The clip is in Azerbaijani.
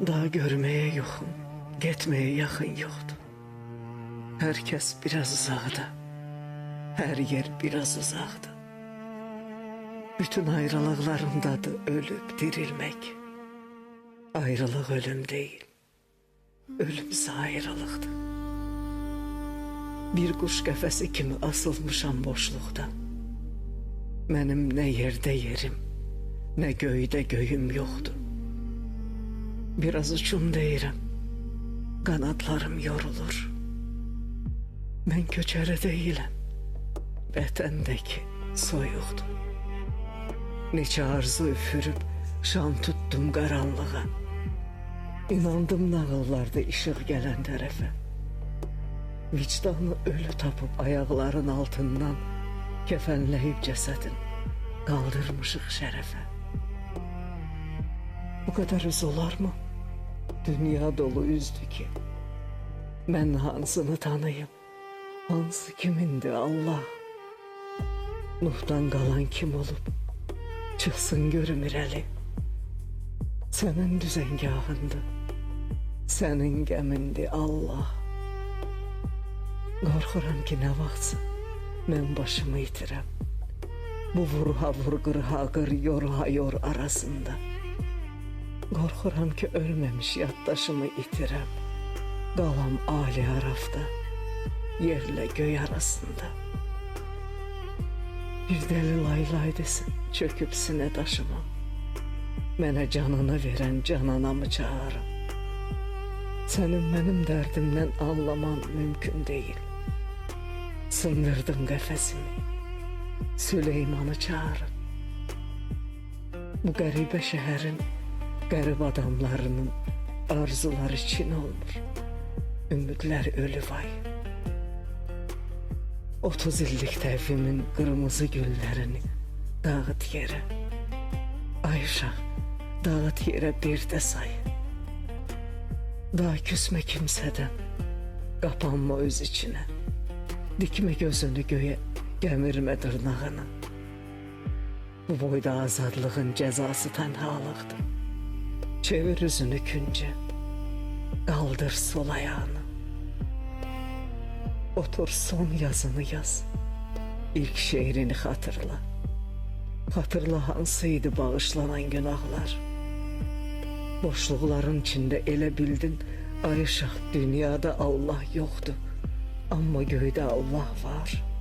Daha görmeye yokum, gitmeye yakın yoktu. Herkes biraz uzakta, her yer biraz uzakta. Bütün ayrılıklarımdadı ölüp dirilmek. Ayrılık ölüm değil, ölümse ayrılıktı. Bir kuş kafesi kimi asılmışam boşlukta. Benim ne yerde yerim, ne göyde göyüm yoktu. Biraz uçum deyirəm, qanadlarım yorulur. Mən köçəri deyiləm, vətəndəki soyuqdur. Neçə arzu üfürüb şam tuttum qaranlığa. İnandım nağıllarda işıq gələn tərəfə. Vicdanı ölü tapıb ayaqların altından kəfənləyib cəsədin qaldırmışıq şərəfə. Bu kadar üz olar mı? Dünya dolu üzdü ki. Ben hansını tanıyım? Hansı kimindi Allah? Nuh'dan kalan kim olup çıksın görüm irəli. Senin düzengahındı, senin gemindi Allah. Qorxuram ki ne vaxtsa mən başımı itirəm. Bu vurha vur qırha qır yorha yor arasında. Qorxuram ki ölmemiş yaddaşımı itirəm. Qalam ali arafda, yerlə göy arasında. Bir deli laylay desin, çöküb sinə daşıma. Mənə canını verən cananamı çağırım. Sənin mənim dərdimdən anlaman mümkün değil. Sındırdım qəfəsimi, Süleymanı çağırın. Bu qəribə şəhərin qərib adamlarının arzuları Çin olmur, ümidlər ölü vay. 30 illik təvimin qırmızı güllərini dağıt yerə. Ayşah, dağıt yerə bir də say. Daha küsmə kimsədən, qapanma öz içinə. Dikmə gözünü göyə, gəmirmə dırnağını. Bu boyda azadlığın cəzası tənhalıqdır. Çevir üzünü küncə, qaldır sol ayağını. Otur son yazını yaz, ilk şeirini xatırla. Xatırla hansıydı bağışlanan günahlar. Boşluqların içində elə bildin, Ayşah, dünyada Allah yoxdur, amma göydə Allah var.